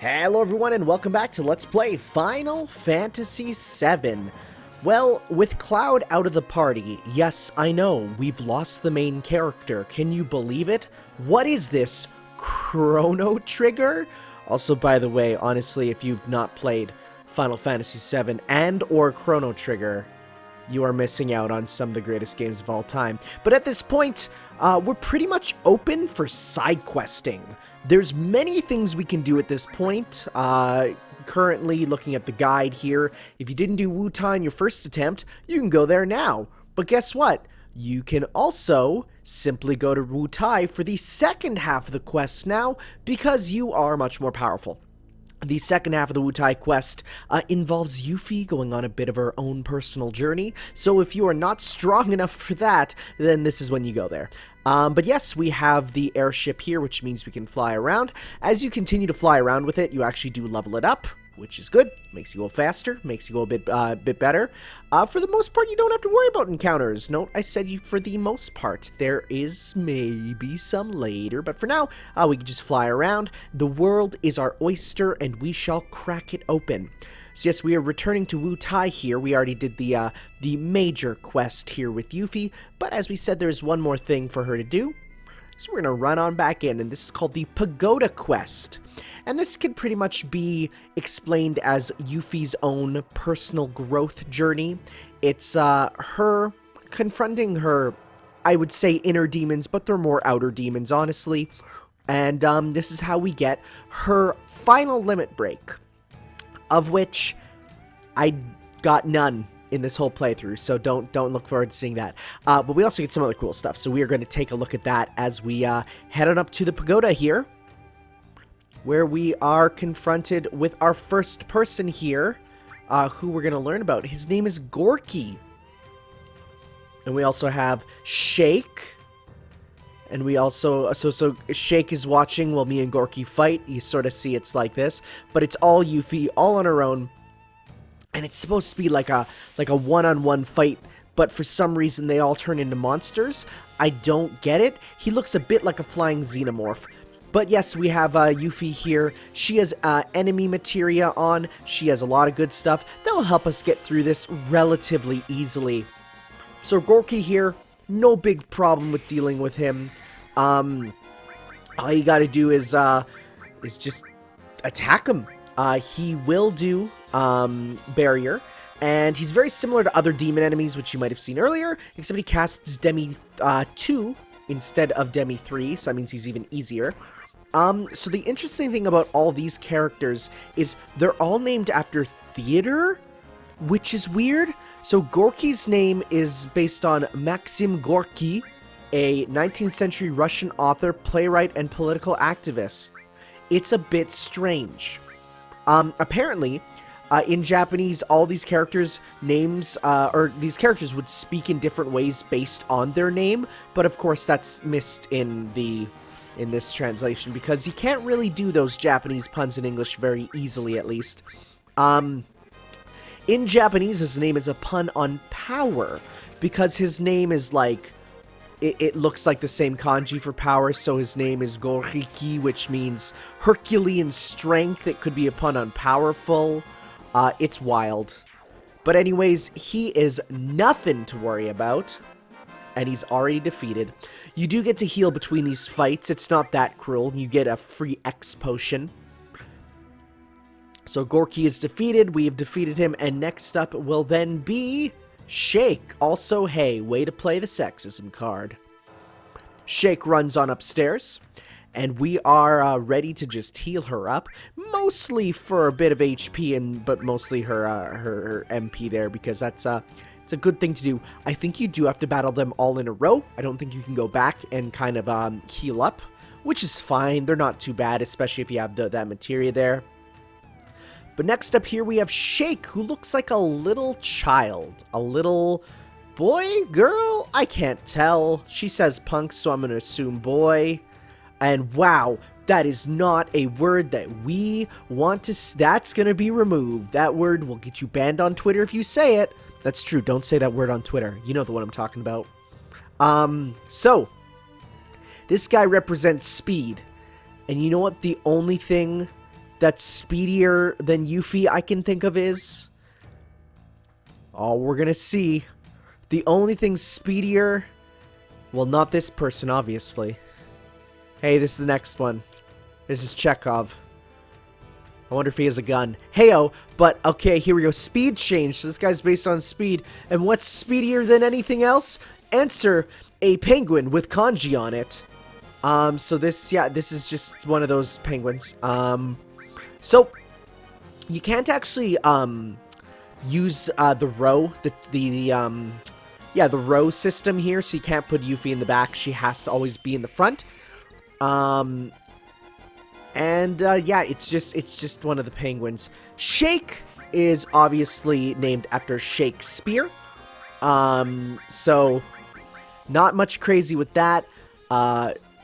Hello everyone and welcome back to Let's Play Final Fantasy VII. Well, with Cloud out of the party, yes, I know, we've lost the main character. Can you believe it? What is this? Chrono Trigger? Also, by the way, honestly, if you've not played Final Fantasy VII and or Chrono Trigger, you are missing out on some of the greatest games of all time. But at this point, we're pretty much open for side questing. There's many things we can do at this point. Currently looking at the guide here, if you didn't do WUTAI in your first attempt, you can go there now. But guess what? You can also simply go to WUTAI for the second half of the quest now, because you are much more powerful. The second half of the WUTAI quest involves Yuffie going on a bit of her own personal journey, so if you are not strong enough for that, then this is when you go there. But yes, we have the airship here, which means we can fly around. As you continue to fly around with it, you actually do level it up, which is good. Makes you go faster, makes you go a bit better. For the most part, you don't have to worry about encounters. Note, I said you for the most part. There is maybe some later, but for now, we can just fly around. The world is our oyster, and we shall crack it open. So yes, we are returning to WUTAI here. We already did the major quest here with Yuffie, but as we said, there's one more thing for her to do. So we're going to run on back in, and this is called the Pagoda quest. And this can pretty much be explained as Yuffie's own personal growth journey. It's her confronting her, I would say, inner demons, but they're more outer demons, honestly. And this is how we get her final limit break, of which I got none in this whole playthrough, so don't look forward to seeing that. But we also get some other cool stuff, so we are going to take a look at that as we head on up to the pagoda here, where we are confronted with our first person here, who we're going to learn about. His name is Gorky. And we also have Shake. And we also, so Shake is watching while me and Gorky fight. You sort of see it's like this, but it's all Yuffie, all on her own. And it's supposed to be like a one-on-one fight, but for some reason they all turn into monsters. I don't get it. He looks a bit like a flying xenomorph. But yes, we have Yuffie here. She has enemy materia on. She has a lot of good stuff that will help us get through this relatively easily. So Gorky here, no big problem with dealing with him. All you gotta do is just attack him. He will do barrier, and he's very similar to other demon enemies, which you might have seen earlier, except he casts Demi 2 instead of Demi 3, so that means he's even easier. So the interesting thing about all these characters is they're all named after theater, which is weird. So Gorky's name is based on Maxim Gorky, a 19th century Russian author, playwright, and political activist. It's a bit strange. Apparently, in Japanese, all these characters' names, or these characters would speak in different ways based on their name, but of course that's missed in this translation, because you can't really do those Japanese puns in English very easily, at least. In Japanese, his name is a pun on power, because his name is like, it looks like the same kanji for power, so his name is Goriki, which means Herculean strength. It could be a pun on powerful. It's wild. But anyways, he is nothing to worry about, and he's already defeated. You do get to heal between these fights. It's not that cruel. You get a free X potion. So Gorky is defeated. We have defeated him, and next up will then be Shake. Also, hey, way to play the sexism card. Shake runs on upstairs, and we are ready to just heal her up, mostly for a bit of HP, but mostly her MP there, because that's it's a good thing to do. I think you do have to battle them all in a row. I don't think you can go back and kind of heal up, which is fine. They're not too bad, especially if you have that materia there. But next up here we have Shake, who looks like a little child. A little boy? Girl? I can't tell. She says punk, so I'm going to assume boy. And wow, that is not a word that we want to... That's going to be removed. That word will get you banned on Twitter if you say it. That's true. Don't say that word on Twitter. You know the one I'm talking about. So, this guy represents speed. And you know what the only thing that's speedier than Yuffie I can think of is? Oh, we're gonna see. The only thing speedier... Well, not this person, obviously. Hey, this is the next one. This is Chekhov. I wonder if he has a gun. Heyo, but okay, here we go. Speed change. So this guy's based on speed. And what's speedier than anything else? Answer, a penguin with kanji on it. So this, yeah, this is just one of those penguins. So you can't actually, use, the row, the row system here. So you can't put Yuffie in the back. She has to always be in the front. Yeah, it's just one of the penguins. Shake is obviously named after Shakespeare. So not much crazy with that.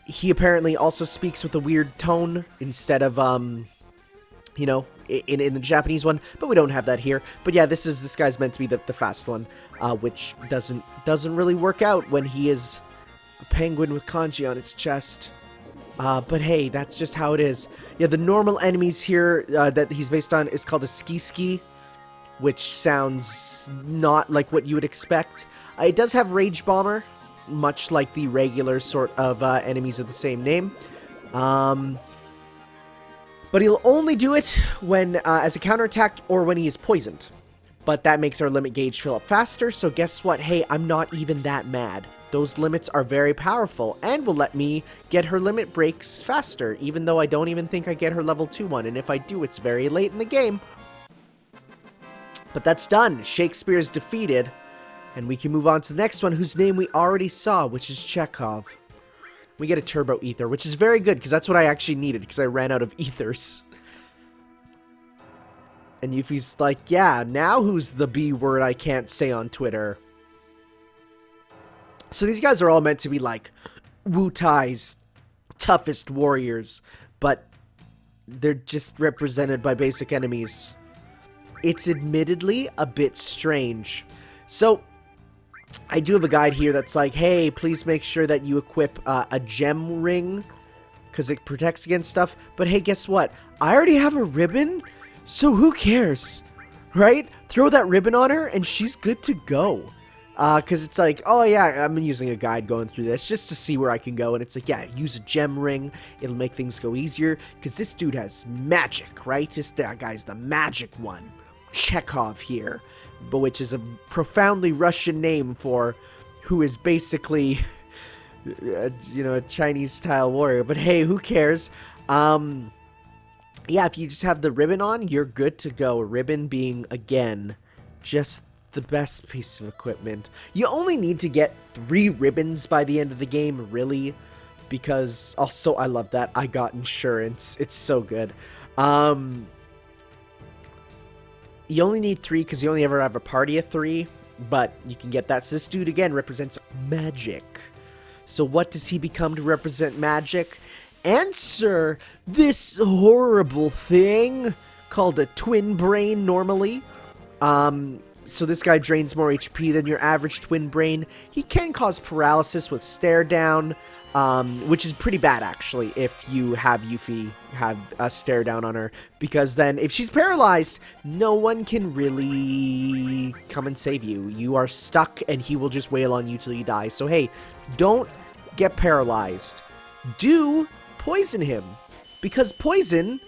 He apparently also speaks with a weird tone instead of, you know, in the Japanese one, but we don't have that here. But yeah, this guy's meant to be the fast one, which doesn't really work out when he is a penguin with kanji on its chest. But hey, that's just how it is. Yeah, the normal enemies here that he's based on is called a ski, which sounds not like what you would expect. It does have Rage Bomber, much like the regular sort of enemies of the same name. But he'll only do it when as a counterattack or when he is poisoned. But that makes our limit gauge fill up faster, so guess what? Hey, I'm not even that mad. Those limits are very powerful and will let me get her limit breaks faster, even though I don't even think I get her level 2 one, and if I do, it's very late in the game. But that's done. Shakespeare's defeated, and we can move on to the next one, whose name we already saw, which is Chekhov. We get a Turbo Ether, which is very good, because that's what I actually needed, because I ran out of ethers. And Yuffie's like, yeah, now who's the B word I can't say on Twitter? So these guys are all meant to be like WUTAI's toughest warriors, but they're just represented by basic enemies. It's admittedly a bit strange. So I do have a guide here that's like, hey, please make sure that you equip a gem ring because it protects against stuff. But hey, guess what? I already have a ribbon, so who cares, right? Throw that ribbon on her and she's good to go. Because it's like, oh yeah, I'm using a guide going through this just to see where I can go. And it's like, yeah, use a gem ring. It'll make things go easier. Because this dude has magic, right? That guy's the magic one. Chekhov here. But which is a profoundly Russian name for who is basically, you know, a Chinese-style warrior. But hey, who cares? Yeah, if you just have the ribbon on, you're good to go. Ribbon being, again, just the best piece of equipment. You only need to get 3 ribbons by the end of the game, really, because also I love that I got insurance. It's so good. You only need 3 because you only ever have a party of 3, but you can get that. So this dude again represents magic. So what does he become to represent magic? Answer, this horrible thing called a twin brain normally. So this guy drains more HP than your average twin brain. He can cause paralysis with stare down, which is pretty bad actually if you have Yuffie have a stare down on her, because then if she's paralyzed, no one can really come and save you. You are stuck and he will just wail on you till you die. So hey, don't get paralyzed. Do poison him, because poison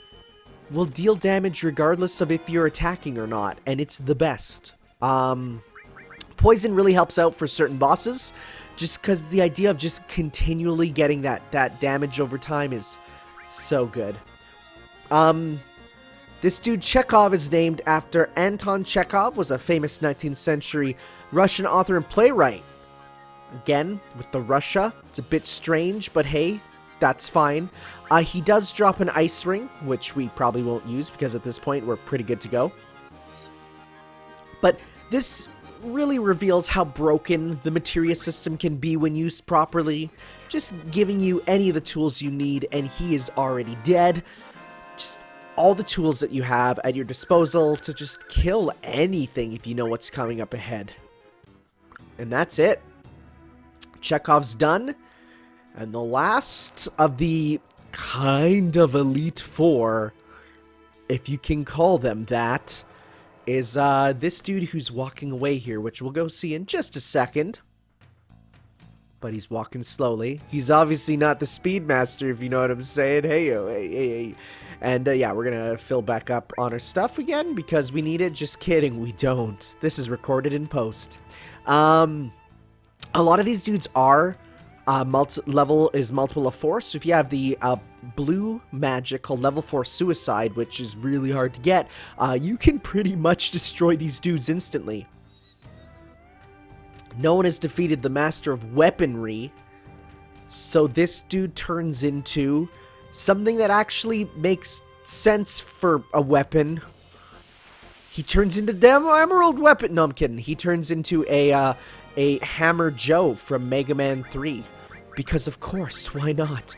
will deal damage regardless of if you're attacking or not, and it's the best. Poison really helps out for certain bosses, just because the idea of just continually getting that damage over time is so good. This dude Chekhov is named after Anton Chekhov, was a famous 19th century Russian author and playwright. Again, with the Russia, it's a bit strange, but hey, that's fine. He does drop an ice ring, which we probably won't use because at this point we're pretty good to go. But this really reveals how broken the materia system can be when used properly. Just giving you any of the tools you need and he is already dead. Just all the tools that you have at your disposal to just kill anything if you know what's coming up ahead. And that's it. Chekhov's done. And the last of the kind of Elite Four if you can call them that, is this dude who's walking away here, which we'll go see in just a second. But he's walking slowly. He's obviously not the Speedmaster, if you know what I'm saying. Hey, yo, hey. And, yeah, we're gonna fill back up on our stuff again because we need it. Just kidding, we don't. This is recorded in post. A lot of these dudes are level is multiple of 4. So if you have the blue magic called level 4 suicide, which is really hard to get, you can pretty much destroy these dudes instantly. No one has defeated the Master of Weaponry, so this dude turns into something that actually makes sense for a weapon. He turns into damn Emerald Weapon. No, I'm kidding. He turns into a Hammer Joe from Mega Man 3. Because of course, why not?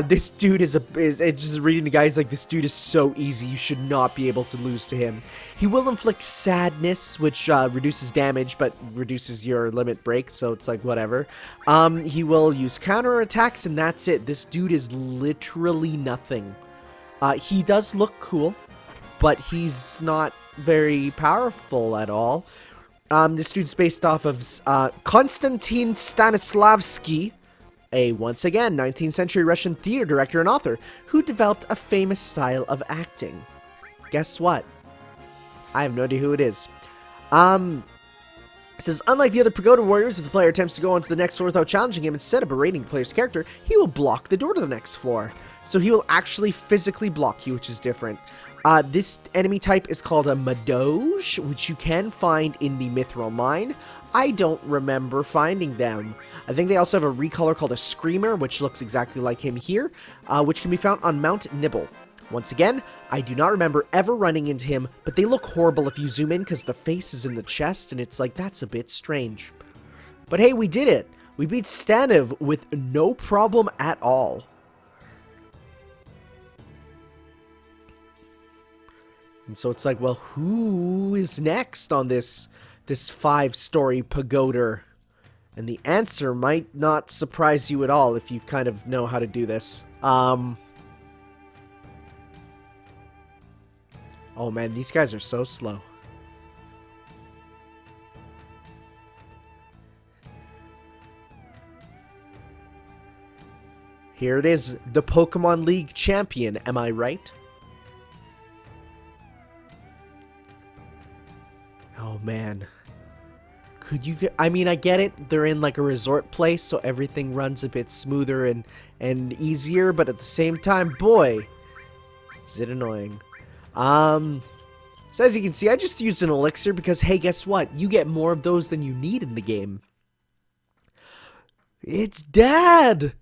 This dude is just reading the guy, he's like, this dude is so easy, you should not be able to lose to him. He will inflict sadness, which reduces damage, but reduces your limit break, so it's like, whatever. He will use counter attacks, and that's it. This dude is literally nothing. He does look cool, but he's not very powerful at all. This dude's based off of Konstantin Stanislavski, a, once again, 19th century Russian theater director and author who developed a famous style of acting. Guess what? I have no idea who it is. It says, unlike the other Pagoda warriors, if the player attempts to go on to the next floor without challenging him, instead of berating the player's character, he will block the door to the next floor. So he will actually physically block you, which is different. This enemy type is called a Madoge, which you can find in the Mithril Mine. I don't remember finding them. I think they also have a recolor called a Screamer, which looks exactly like him here, which can be found on Mount Nibble. Once again, I do not remember ever running into him, but they look horrible if you zoom in because the face is in the chest, and it's like, that's a bit strange. But hey, we did it! We beat Staniv with no problem at all. And so it's like, well, who is next on this 5-story pagoda? And the answer might not surprise you at all if you kind of know how to do this. Oh man, these guys are so slow. Here it is, the Pokemon League champion, am I right? Oh man. Could you get, I mean, I get it, they're in like a resort place, so everything runs a bit smoother and easier, but at the same time, boy, is it annoying. So as you can see, I just used an elixir because, hey, guess what? You get more of those than you need in the game. It's Dad!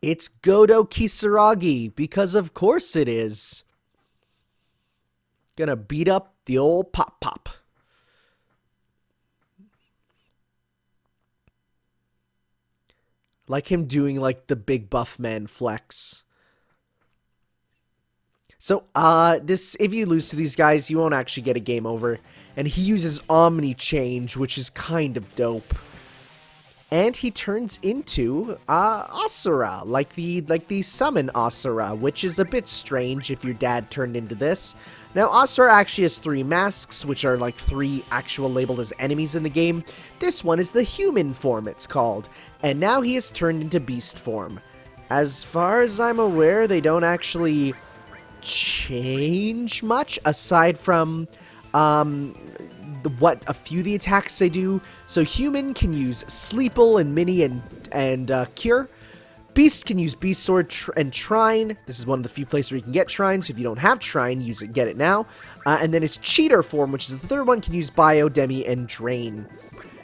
It's Godo Kisaragi, because of course it is. Gonna beat up the old Pop. Like him doing like the big buff man flex. So, if you lose to these guys, you won't actually get a game over. And he uses Omni Change, which is kind of dope. And he turns into, Asura, like the summon Asura, which is a bit strange if your dad turned into this. Now, Asura actually has 3 masks, which are like 3 actual labeled as enemies in the game. This one is the human form, it's called. And now he has turned into beast form. As far as I'm aware, they don't actually change much, aside from, a few of the attacks they do. So human can use Sleeple and Mini and Cure. Beast can use Beast Sword and Trine. This is one of the few places where you can get Trine, so if you don't have Trine, use it, get it now. And then his Cheater form, which is the third one, can use Bio, Demi, and Drain.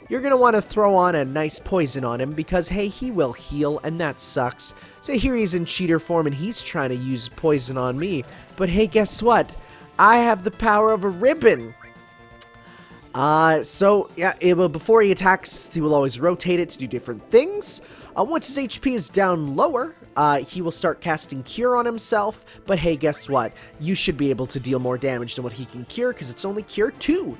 You're going to want to throw on a nice poison on him because, hey, he will heal, and that sucks. So here he's in Cheater form, and he's trying to use poison on me. But hey, guess what? I have the power of a ribbon. So, yeah, before he attacks, he will always rotate it to do different things. Once his HP is down lower, he will start casting Cure on himself. But hey, guess what? You should be able to deal more damage than what he can cure, because it's only Cure 2.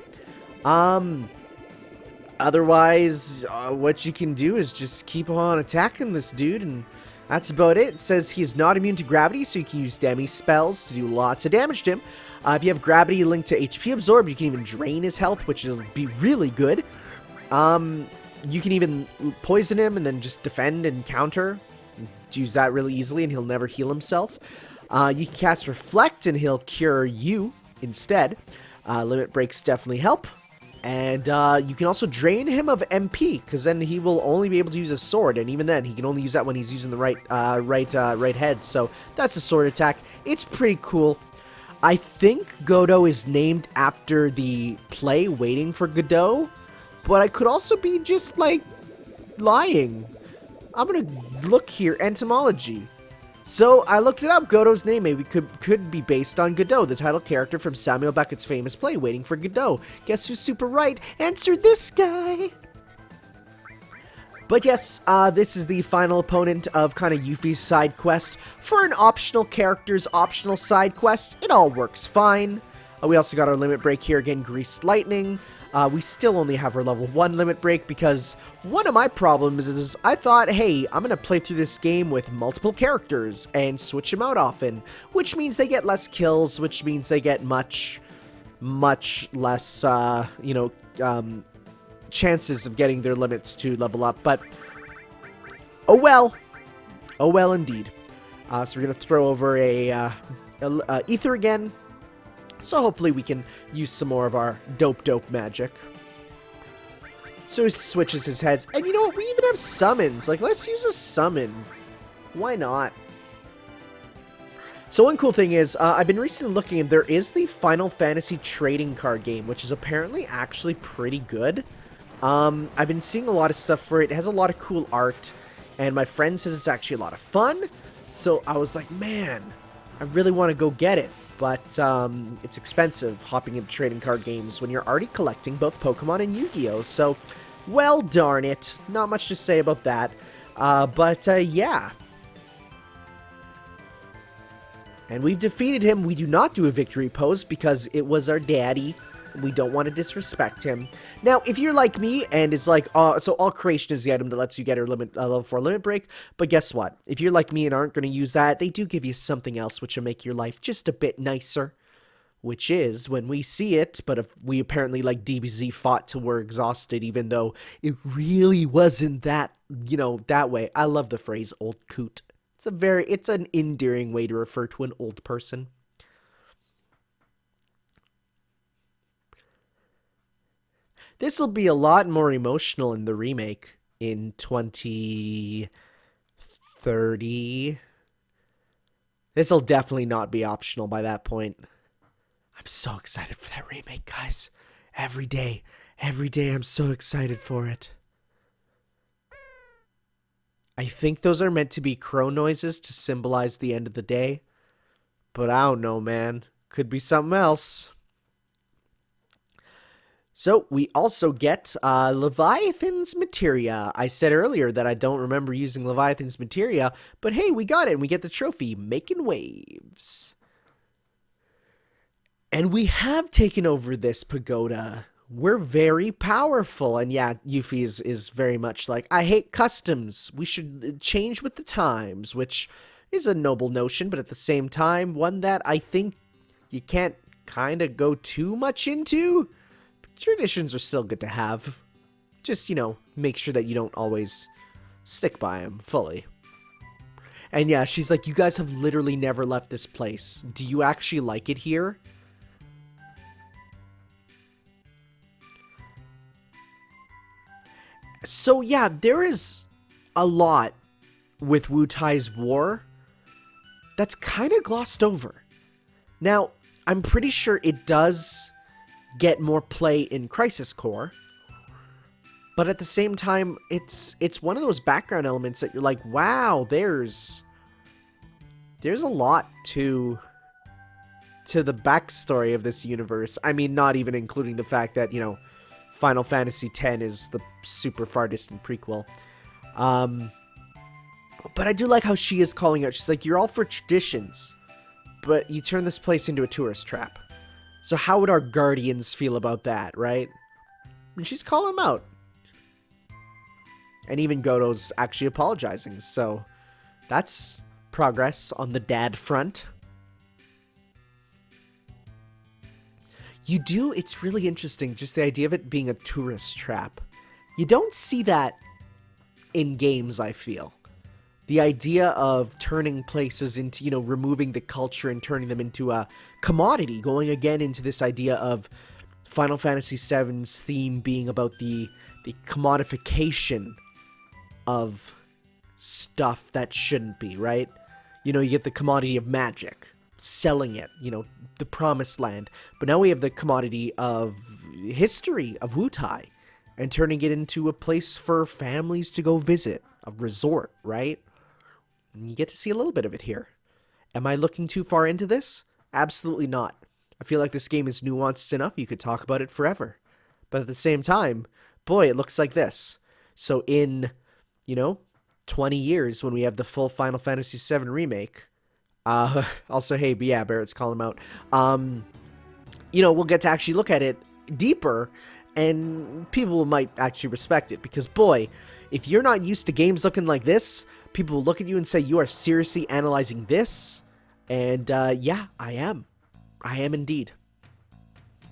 Otherwise, what you can do is just keep on attacking this dude, and That's about it. It says he's not immune to gravity, so you can use demi spells to do lots of damage to him. If you have gravity linked to HP absorb, you can even drain his health, which is be really good. You can even poison him and then just defend and counter. Use that really easily, and he'll never heal himself. You can cast Reflect, and he'll cure you instead. Limit breaks definitely help. And you can also drain him of MP, because then he will only be able to use a sword, and even then, he can only use that when he's using the right head. So that's a sword attack. It's pretty cool. I think Godot is named after the play Waiting for Godot, but I could also be just, like, lying. I'm gonna look here, etymology. So I looked it up. Godot's name maybe could be based on Godot, the title character from Samuel Beckett's famous play Waiting for Godot. Guess who's super right? Answer this guy! But yes, this is the final opponent of kind of Yuffie's side quest. For an optional character's optional side quest, it all works fine. We also got our limit break here again, Greased Lightning. We still only have our level 1 limit break because one of my problems is I thought, hey, I'm going to play through this game with multiple characters and switch them out often, which means they get less kills, which means they get much less, chances of getting their limits to level up, but oh well indeed. So we're gonna throw over a ether again, so hopefully we can use some more of our dope magic. So he switches his heads, and you know what, we even have summons. Like, let's use a summon, why not? So one cool thing is, I've been recently looking, and there is the Final Fantasy trading card game, which is apparently actually pretty good. I've been seeing a lot of stuff for it. It has a lot of cool art, and my friend says it's actually a lot of fun. So I was like, man, I really want to go get it. But it's expensive hopping into trading card games when you're already collecting both Pokemon and Yu-Gi-Oh! So, well, darn it. Not much to say about that. Yeah. And we've defeated him. We do not do a victory pose because it was our daddy. We don't want to disrespect him. Now, if you're like me and is like, so all creation is the item that lets you get a level 4 limit break, but guess what? If you're like me and aren't going to use that, they do give you something else which will make your life just a bit nicer, which is when we see it, but if we apparently, like, DBZ fought till we're exhausted, even though it really wasn't that, that way. I love the phrase old coot. It's an endearing way to refer to an old person. This will be a lot more emotional in the remake in 2030. This will definitely not be optional by that point. I'm so excited for that remake, guys. Every day I'm so excited for it. I think those are meant to be crow noises to symbolize the end of the day. But I don't know, man. Could be something else. So, we also get Leviathan's Materia. I said earlier that I don't remember using Leviathan's Materia, but hey, we got it, and we get the trophy, Making Waves. And we have taken over this pagoda. We're very powerful, and yeah, Yuffie is very much like, I hate customs. We should change with the times, which is a noble notion, but at the same time, one that I think you can't kind of go too much into. Traditions are still good to have. Just, make sure that you don't always stick by them fully. And yeah, she's like, you guys have literally never left this place. Do you actually like it here? So yeah, there is a lot with Wutai's war that's kind of glossed over. Now, I'm pretty sure it does get more play in Crisis Core, but at the same time, it's one of those background elements that you're like, wow, there's a lot to the backstory of this universe. I mean, not even including the fact that, Final Fantasy X is the super far distant prequel. But I do like how she is calling out. She's like, you're all for traditions, but you turn this place into a tourist trap. So how would our guardians feel about that, right? And she's calling them out. And even Godot's actually apologizing, so That's progress on the dad front. It's really interesting, just the idea of it being a tourist trap. You don't see that in games, I feel. The idea of turning places into, removing the culture and turning them into a commodity, going again into this idea of Final Fantasy VII's theme being about the commodification of stuff that shouldn't be, right? You get the commodity of magic, selling it, the promised land. But now we have the commodity of history, of WUTAI, and turning it into a place for families to go visit, a resort, right? And you get to see a little bit of it here. Am I looking too far into this? Absolutely not. I feel like this game is nuanced enough you could talk about it forever. But at the same time, boy, it looks like this. So in, 20 years when we have the full Final Fantasy VII remake, also, hey, but yeah, Barrett's calling him out, we'll get to actually look at it deeper, and people might actually respect it. Because, boy, if you're not used to games looking like this, people will look at you and say, you are seriously analyzing this? And, yeah, I am. I am indeed.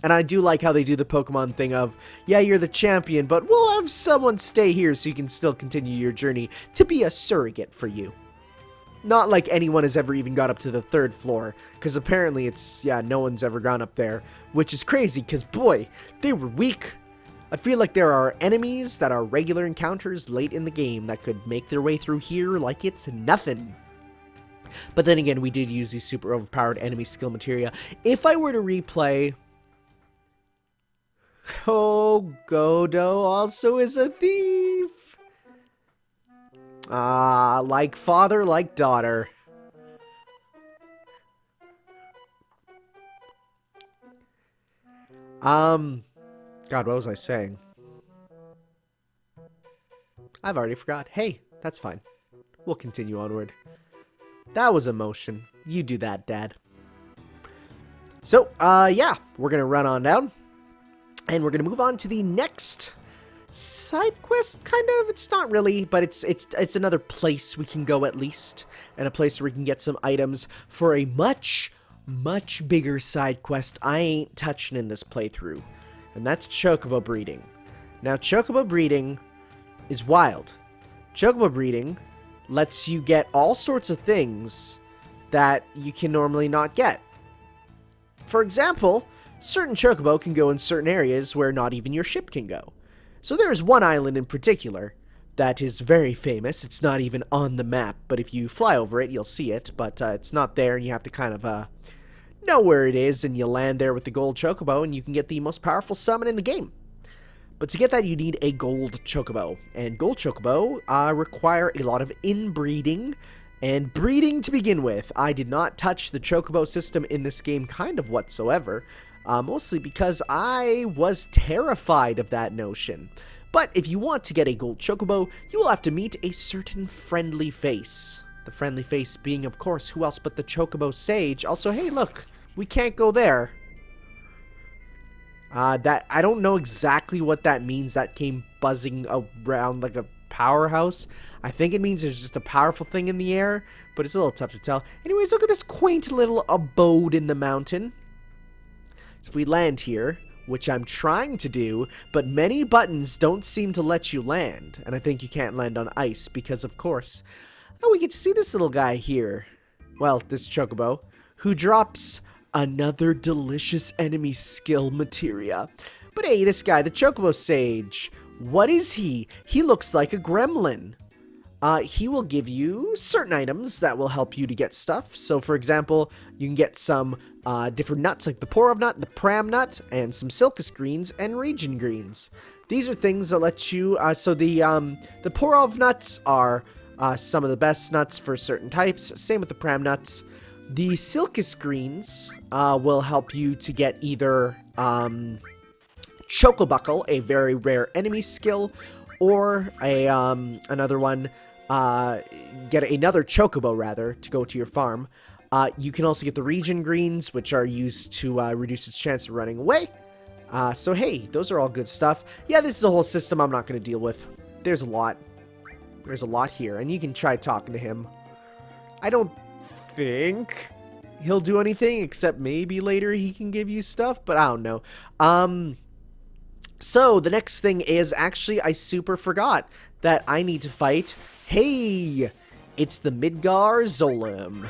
And I do like how they do the Pokemon thing of, yeah, you're the champion, but we'll have someone stay here so you can still continue your journey to be a surrogate for you. Not like anyone has ever even got up to the 3rd floor, because apparently no one's ever gone up there, which is crazy, because, boy, they were weak. I feel like there are enemies that are regular encounters late in the game that could make their way through here like it's nothing. But then again, we did use these super overpowered enemy skill materia. If I were to replay... Oh, Godo also is a thief! Ah, like father, like daughter. God, what was I saying? I've already forgot. Hey, that's fine. We'll continue onward. That was emotion. You do that, Dad. So, yeah, we're gonna run on down. And we're gonna move on to the next side quest, kind of. It's not really, but it's another place we can go at least, and a place where we can get some items for a much bigger side quest I ain't touching in this playthrough, and that's chocobo breeding. Now, chocobo breeding is wild. Chocobo breeding lets you get all sorts of things that you can normally not get. For example, certain chocobo can go in certain areas where not even your ship can go. So there is one island in particular that is very famous. It's not even on the map, but if you fly over it, you'll see it, but it's not there, and you have to kind of know where it is, and you land there with the gold chocobo, and you can get the most powerful summon in the game. But to get that, you need a gold chocobo, and gold chocobo require a lot of inbreeding and breeding to begin with. I did not touch the chocobo system in this game kind of whatsoever, mostly because I was terrified of that notion. But if you want to get a gold chocobo, you will have to meet a certain friendly face. The friendly face being, of course, who else but the chocobo sage. Also, hey, look, we can't go there. That I don't know exactly what that means. That came buzzing around like a powerhouse. I think it means there's just a powerful thing in the air, but it's a little tough to tell. Anyways, look at this quaint little abode in the mountain. So if we land here, which I'm trying to do, but many buttons don't seem to let you land. And I think you can't land on ice because, of course, we get to see this little guy here. Well, this chocobo, who drops another delicious enemy skill materia. But hey, this guy, the chocobo sage, what is he? He looks like a gremlin. He will give you certain items that will help you to get stuff. So, for example, you can get some different nuts like the Porov nut, the Pram nut, and some Silcus greens and Region greens. These are things that let you. So the Porov nuts are some of the best nuts for certain types. Same with the Pram nuts. The Silcus greens will help you to get either Chocobuckle, a very rare enemy skill, or a another one. Get another chocobo rather to go to your farm. You can also get the region greens, which are used to reduce its chance of running away. So hey, those are all good stuff. Yeah, this is a whole system I'm not going to deal with. There's a lot. There's a lot here, and you can try talking to him. I don't think he'll do anything, except maybe later he can give you stuff, but I don't know. So the next thing is, actually, I super forgot that I need to fight. Hey, it's the Midgar Zolom.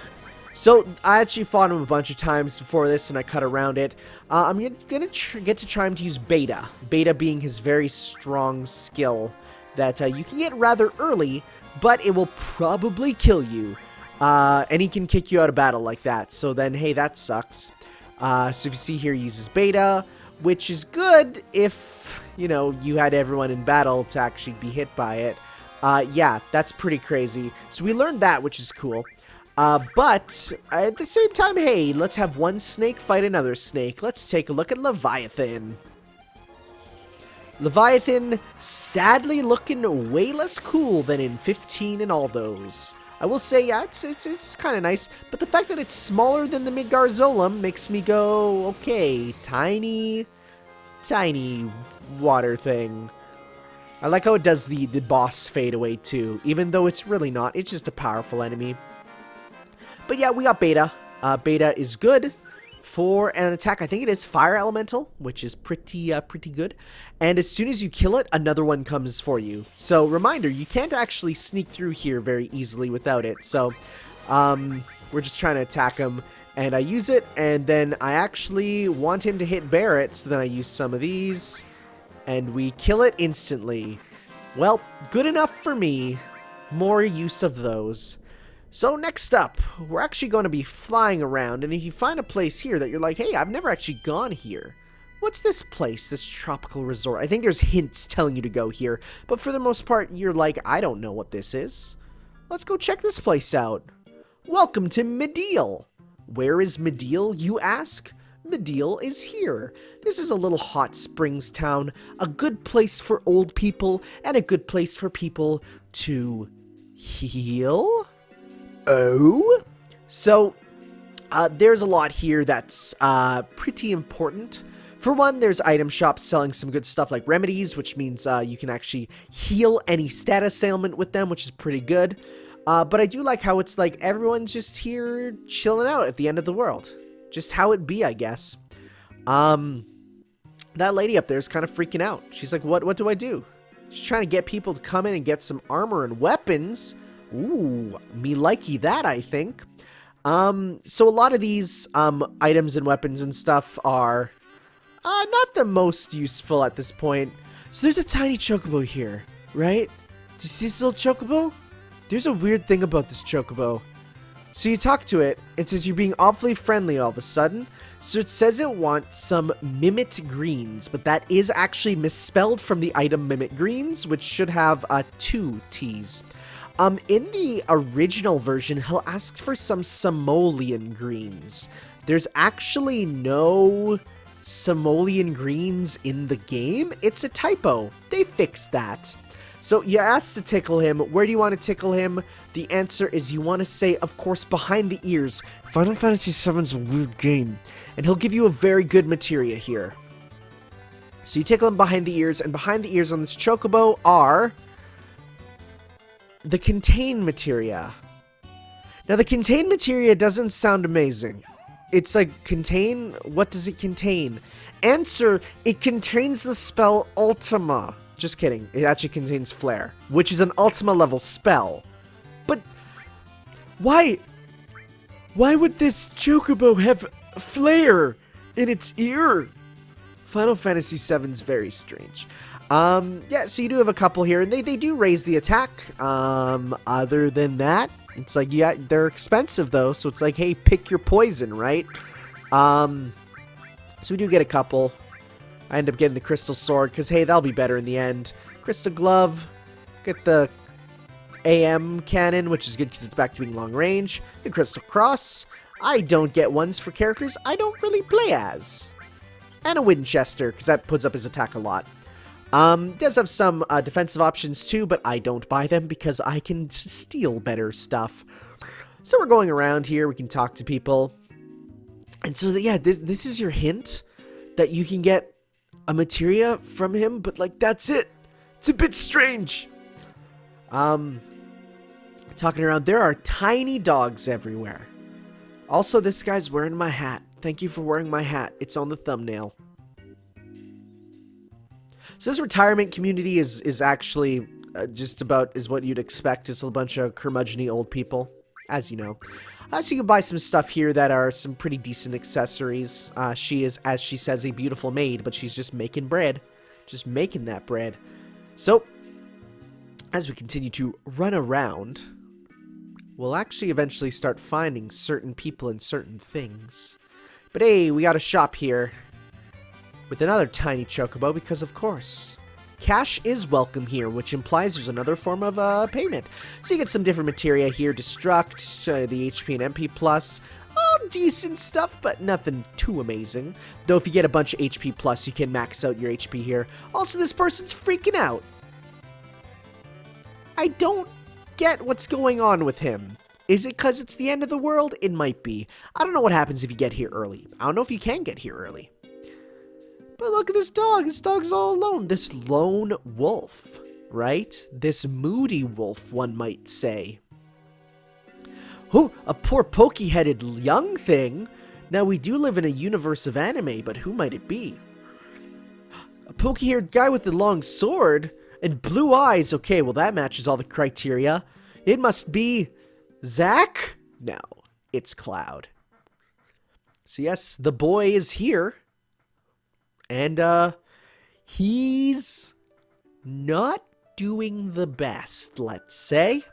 So I actually fought him a bunch of times before this, and I cut around it. I'm gonna get to try him to use Beta. Beta being his very strong skill that you can get rather early, but it will probably kill you. And he can kick you out of battle like that. So then, hey, that sucks. So if you see here, he uses Beta, which is good if, you know, you had everyone in battle to actually be hit by it. Yeah, that's pretty crazy. So we learned that, which is cool. But at the same time, hey, let's have one snake fight another snake. Let's take a look at Leviathan. Leviathan, sadly looking way less cool than in 15 and all those. I will say, yeah, it's kind of nice, but the fact that it's smaller than the Midgar Zolom makes me go, okay, tiny water thing. I like how it does the boss fade away too, even though it's really not. It's just a powerful enemy. But yeah, we got Beta. Beta is good for an attack. I think it is Fire Elemental, which is pretty good. And as soon as you kill it, another one comes for you. So, reminder, you can't actually sneak through here very easily without it. So, we're just trying to attack him. And I use it, and then I actually want him to hit Barret, so then I use some of these. And we kill it instantly. Well, good enough for me. More use of those. So next up, we're actually going to be flying around, and if you find a place here that you're like, hey, I've never actually gone here. What's this place, this tropical resort? I think there's hints telling you to go here, but for the most part, you're like, I don't know what this is. Let's go check this place out. Welcome to Mediel. Where is Mediel, you ask? Mediel is here. This is a little hot springs town, a good place for old people, and a good place for people to heal. Oh? So, there's a lot here that's pretty important. For one, there's item shops selling some good stuff like remedies, which means you can actually heal any status ailment with them, which is pretty good. But I do like how it's like everyone's just here chilling out at the end of the world. Just how it be, I guess. That lady up there is kind of freaking out. She's like, what do I do? She's trying to get people to come in and get some armor and weapons. Ooh, me likey that, I think. So a lot of these items and weapons and stuff are not the most useful at this point. So there's a tiny chocobo here, right? Do you see this little chocobo? There's a weird thing about this chocobo. So you talk to it, it says you're being awfully friendly all of a sudden. So it says it wants some Mimit Greens, but that is actually misspelled from the item Mimit Greens, which should have 2 T's. In the original version, he'll ask for some simoleon greens. There's actually no simoleon greens in the game. It's a typo. They fixed that. So you ask to tickle him. Where do you want to tickle him? The answer is you want to say, of course, behind the ears. Final Fantasy VII's a weird game. And he'll give you a very good materia here. So you tickle him behind the ears, and behind the ears on this chocobo are the contain materia. Now, the contain materia doesn't sound amazing. It's like, contain? What does it contain? Answer, it contains the spell Ultima. Just kidding. It actually contains Flare, which is an Ultima level spell. But why would this chocobo have Flare in its ear? Final Fantasy VII's very strange. Yeah, so you do have a couple here, and they do raise the attack. Other than that, it's like, yeah, they're expensive though, so it's like, hey, pick your poison, right? So we do get a couple. I end up getting the Crystal Sword, because, hey, that'll be better in the end. Crystal Glove, get the AM Cannon, which is good because it's back to being long range. The Crystal Cross, I don't get ones for characters I don't really play as. And a Winchester, because that puts up his attack a lot. Does have some defensive options too, but I don't buy them because I can steal better stuff. So we're going around here, we can talk to people. And so, yeah, this is your hint that you can get a materia from him, but, like, that's it. It's a bit strange. talking around. There are tiny dogs everywhere. Also, this guy's wearing my hat. Thank you for wearing my hat. It's on the thumbnail. So this retirement community is actually just about is what you'd expect. It's a bunch of curmudgeon-y old people, as you know. So you can buy some stuff here that are some pretty decent accessories. She is, as she says, a beautiful maid, but she's just making bread. Just making that bread. So, as we continue to run around, we'll actually eventually start finding certain people and certain things. But hey, we got a shop here with another tiny chocobo because, of course, cash is welcome here, which implies there's another form of payment. So you get some different materia here, Destruct, the HP and MP+. Oh, decent stuff, but nothing too amazing. Though if you get a bunch of HP+, you can max out your HP here. Also, this person's freaking out. I don't get what's going on with him. Is it because it's the end of the world? It might be. I don't know what happens if you get here early. I don't know if you can get here early. But look at this dog. This dog's all alone. This lone wolf, right? This moody wolf, one might say. Oh, a poor pokey-headed young thing. Now, we do live in a universe of anime, but who might it be? A pokey-haired guy with a long sword and blue eyes. Okay, well, that matches all the criteria. It must be Zach? No, it's Cloud. So yes, the boy is here. And, he's not doing the best, let's say.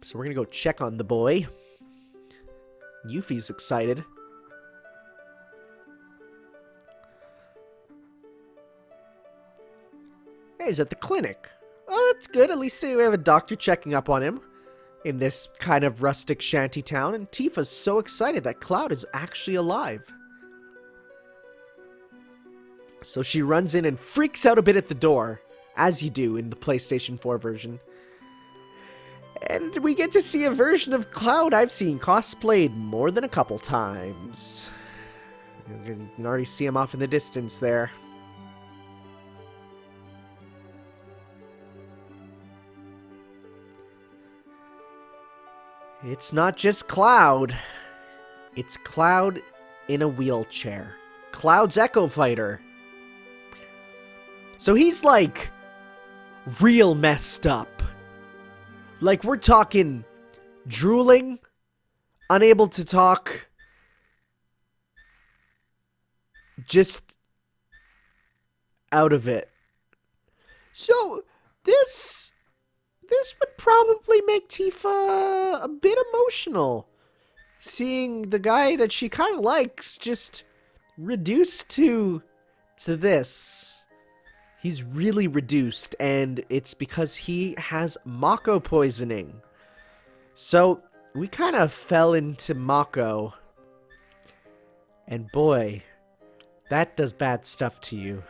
So we're gonna go check on the boy. Yuffie's excited. Hey, he's at the clinic. Oh, that's good. At least we have a doctor checking up on him in this kind of rustic shanty town. And Tifa's so excited that Cloud is actually alive. So she runs in and freaks out a bit at the door, as you do in the PlayStation 4 version. And we get to see a version of Cloud I've seen cosplayed more than a couple times. You can already see him off in the distance there. It's not just Cloud. It's Cloud in a wheelchair. Cloud's Echo Fighter. So he's like real messed up. Like we're talking drooling, unable to talk, just out of it. So this would probably make Tifa a bit emotional. Seeing the guy that she kind of likes just reduced to this. He's really reduced, and it's because he has Mako poisoning. So we kind of fell into Mako. And boy, that does bad stuff to you.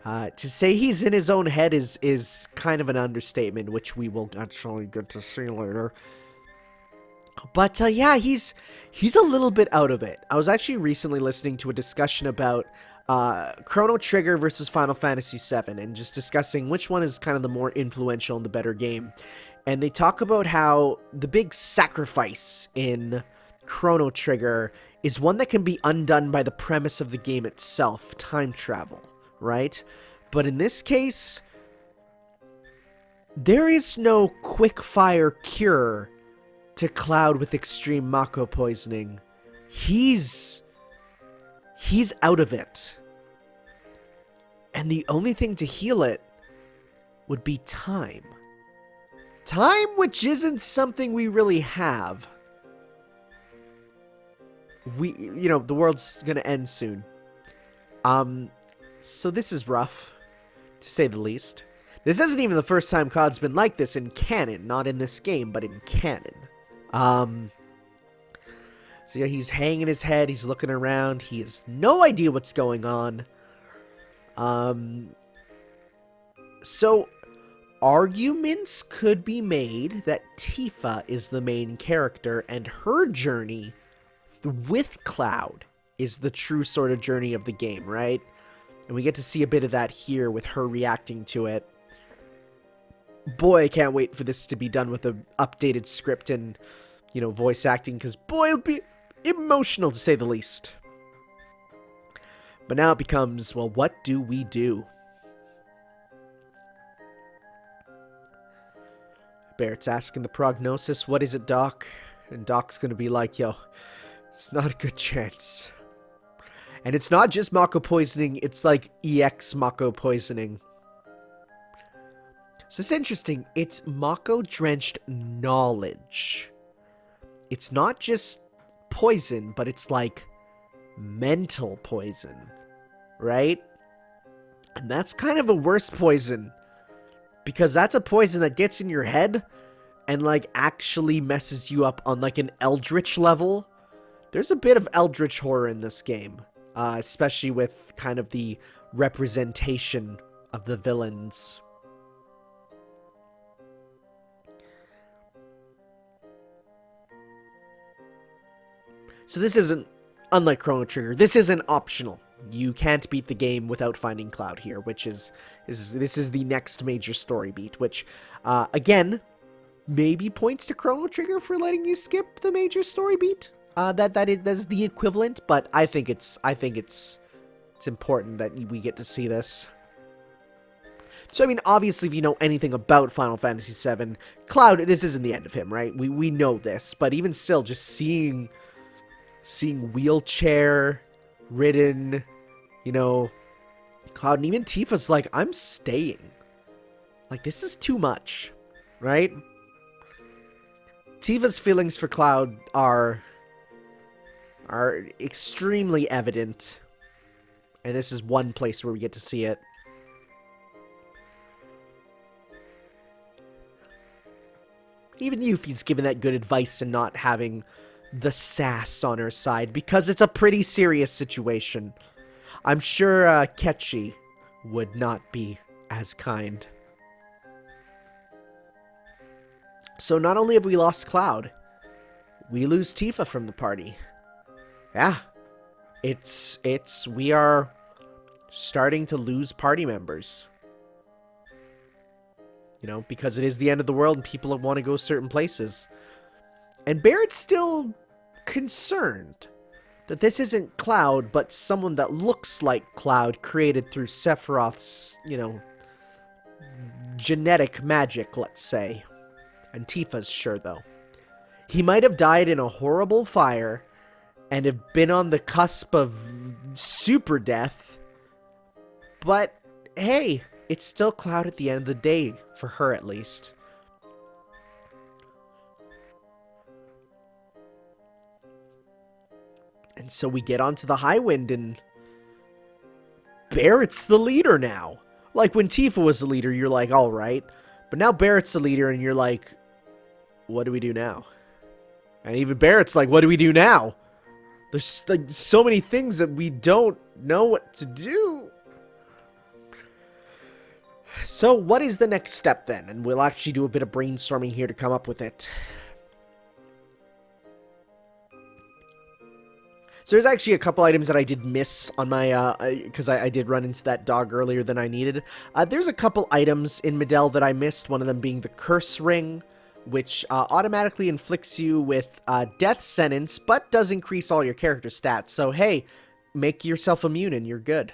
To say he's in his own head is kind of an understatement, which we will actually get to see later. But yeah, he's a little bit out of it. I was actually recently listening to a discussion about Chrono Trigger versus Final Fantasy VII, and just discussing which one is kind of the more influential and the better game. And they talk about how the big sacrifice in Chrono Trigger is one that can be undone by the premise of the game itself, time travel. Right? But in this case, there is no quick fire cure to Cloud with extreme Mako poisoning. He's out of it. And the only thing to heal it would be time. Time, which isn't something we really have. The world's gonna end soon. So this is rough, to say the least. This isn't even the first time Cloud's been like this in canon. Not in this game, but in canon. So yeah, he's hanging his head, he's looking around, he has no idea what's going on. So, arguments could be made that Tifa is the main character, and her journey with Cloud is the true sort of journey of the game, right? And we get to see a bit of that here with her reacting to it. Boy, I can't wait for this to be done with an updated script and, you know, voice acting, because boy, it'll be emotional to say the least. But now it becomes, well, what do we do? Barrett's asking the prognosis, what is it, Doc? And Doc's gonna be like, yo, it's not a good chance. And it's not just Mako poisoning, it's like EX Mako poisoning. So it's interesting, it's Mako-drenched knowledge. It's not just poison, but it's like mental poison, right? And that's kind of a worse poison, because that's a poison that gets in your head and like actually messes you up on like an eldritch level. There's a bit of eldritch horror in this game, especially with kind of the representation of the villains. So this isn't, unlike Chrono Trigger, this isn't optional. You can't beat the game without finding Cloud here, which this is the next major story beat, which, again, maybe points to Chrono Trigger for letting you skip the major story beat. That's the equivalent, but I think it's important that we get to see this. So, I mean, obviously, if you know anything about Final Fantasy VII, Cloud, this isn't the end of him, right? We know this, but even still, just seeing wheelchair-ridden, you know, Cloud, and even Tifa's like, I'm staying. Like, this is too much, right? Tifa's feelings for Cloud are extremely evident, and this is one place where we get to see it. Even Yuffie's given that good advice and not having the sass on her side, because it's a pretty serious situation. I'm sure Ketchi would not be as kind. So not only have we lost Cloud, we lose Tifa from the party. Yeah, we are starting to lose party members. You know, because it is the end of the world and people want to go certain places. And Barrett's still concerned that this isn't Cloud, but someone that looks like Cloud created through Sephiroth's, you know, genetic magic, let's say. And Tifa's sure, though. He might have died in a horrible fire and have been on the cusp of super death, but hey, it's still Cloud at the end of the day, for her at least. And so we get onto the Highwind, and Barrett's the leader now. Like, when Tifa was the leader, you're like, alright. But now Barrett's the leader, and you're like, what do we do now? And even Barrett's like, what do we do now? There's like so many things that we don't know what to do. So what is the next step then? And we'll actually do a bit of brainstorming here to come up with it. So there's actually a couple items that I did miss on my, because I did run into that dog earlier than I needed. There's a couple items in Medell that I missed, one of them being the Curse Ring, which automatically inflicts you with death sentence, but does increase all your character stats. So hey, make yourself immune and you're good.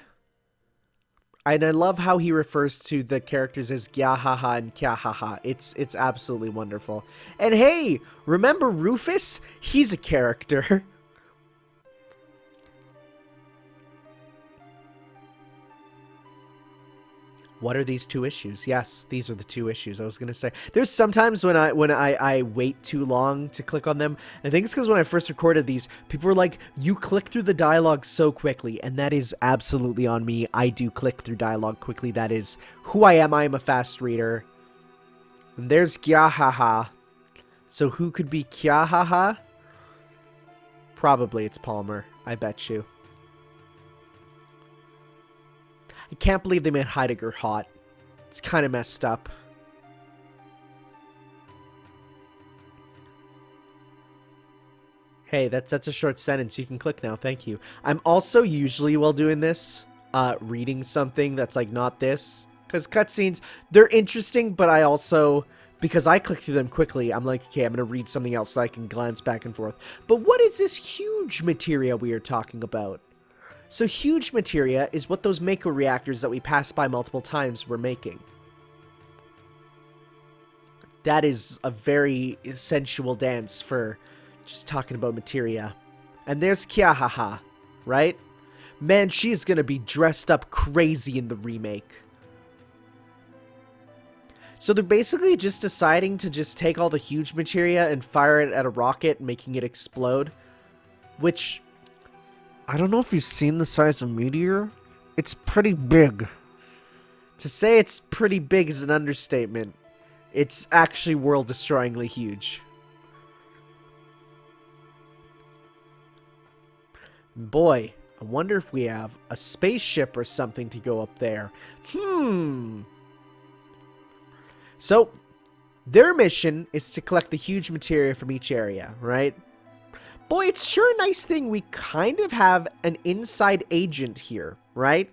And I love how he refers to the characters as Gyahaha and Kyahaha. It's absolutely wonderful. And hey, remember Rufus? He's a character. What are these two issues? Yes, these are the two issues. I was going to say, there's sometimes when I wait too long to click on them. I think it's because when I first recorded these, people were like, you click through the dialogue so quickly. And that is absolutely on me. I do click through dialogue quickly. That is who I am. I am a fast reader. And there's Gyahaha. So who could be Kyahaha? Probably it's Palmer. I bet you. I can't believe they made Heidegger hot. It's kind of messed up. Hey, that's a short sentence. You can click now. Thank you. I'm also usually, while doing this, reading something that's like not this. Because cutscenes, they're interesting, but I also, because I click through them quickly, I'm like, okay, I'm going to read something else so I can glance back and forth. But what is this huge materia we are talking about? So huge materia is what those Mako reactors that we passed by multiple times were making. That is a very sensual dance for just talking about materia. And there's Kiahaha, right? Man, she's gonna be dressed up crazy in the remake. So they're basically just deciding to just take all the huge materia and fire it at a rocket, making it explode. Which, I don't know if you've seen the size of meteor. It's pretty big. To say it's pretty big is an understatement. It's actually world-destroyingly huge. Boy, I wonder if we have a spaceship or something to go up there. So, their mission is to collect the huge materia from each area, right? Boy, it's sure a nice thing we kind of have an inside agent here, right?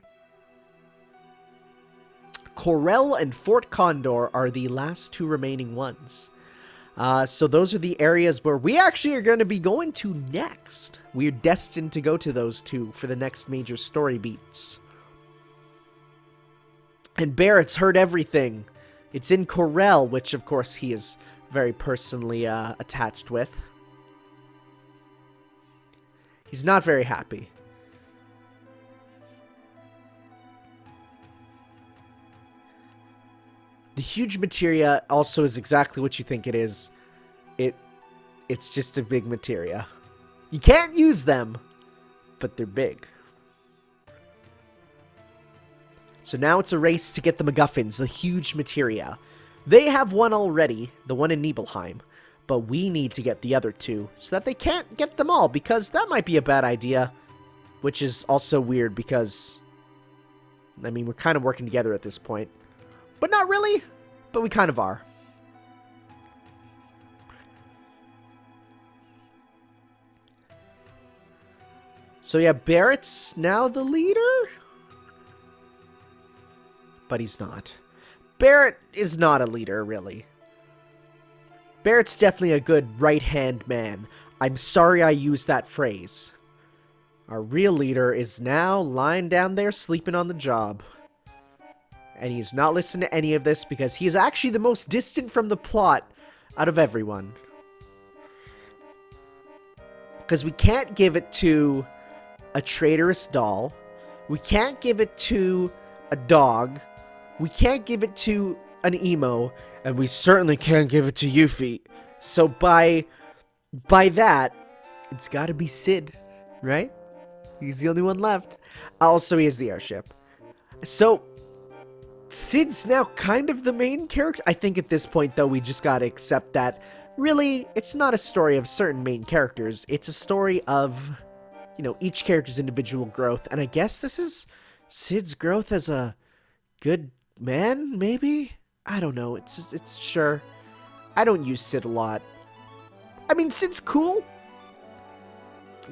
Corel and Fort Condor are the last two remaining ones. So those are the areas where we actually are going to be going to next. We're destined to go to those two for the next major story beats. And Barrett's heard everything. It's in Corel, which of course he is very personally attached with. He's not very happy. The huge materia also is exactly what you think it is. It's just a big materia. You can't use them, but they're big. So now it's a race to get the MacGuffins, the huge materia. They have one already, the one in Nibelheim, but we need to get the other two so that they can't get them all, because that might be a bad idea, which is also weird because, I mean, we're kind of working together at this point. But not really, but we kind of are. So yeah, Barrett's now the leader? But he's not. Barrett is not a leader, really. Barrett's definitely a good right-hand man. I'm sorry I used that phrase. Our real leader is now lying down there sleeping on the job. And he's not listening to any of this because he is actually the most distant from the plot out of everyone. Because we can't give it to a traitorous doll. We can't give it to a dog. We can't give it to an emo. And we certainly can't give it to Yuffie. So by that, it's got to be Sid, right? He's the only one left. Also, he has the airship. So Sid's now kind of the main character. I think at this point, though, we just gotta accept that, really, it's not a story of certain main characters. It's a story of, you know, each character's individual growth. And I guess this is Sid's growth as a good man, maybe? I don't know. It's sure. I don't use Sid a lot. I mean, Sid's cool.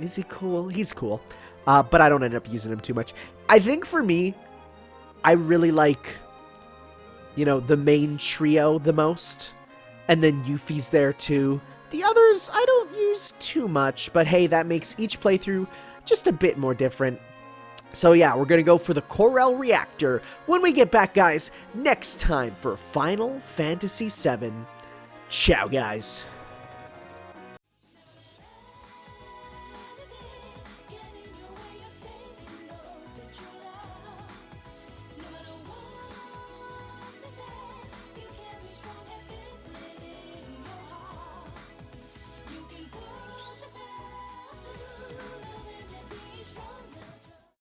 Is he cool? He's cool. But I don't end up using him too much. I think for me, I really like, you know, the main trio the most. And then Yuffie's there too. The others, I don't use too much. But hey, that makes each playthrough just a bit more different. So yeah, we're going to go for the Corel Reactor when we get back, guys, next time for Final Fantasy VII. Ciao, guys.